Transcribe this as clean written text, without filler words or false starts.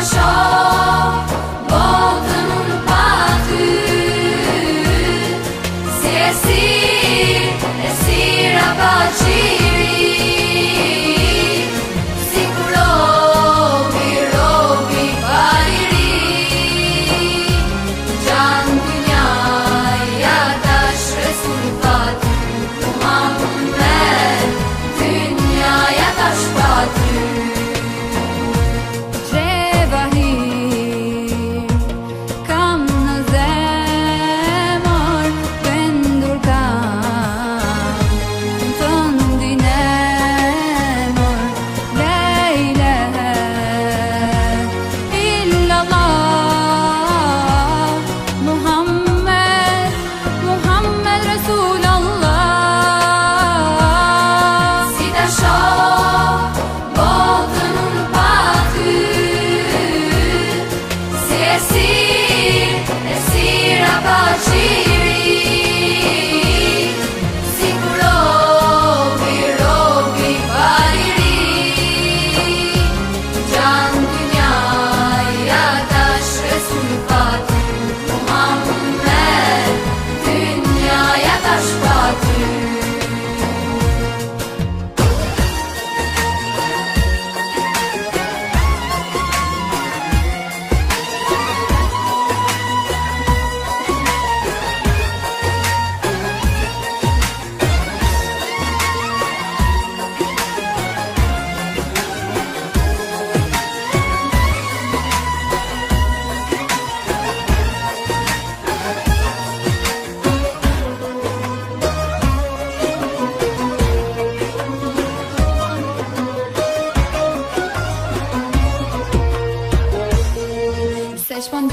shoh botën unë pa ty, si esira pa qiri, si kur robi pa liri, gjanë dynjaja tash resultat Muhammed, dynjaja tash pa ty. Esira pa qiri, si kur robi pa liri, gjanë dynjaja tash resultat Muhammed, dynjaja tash pa ty. Se shpon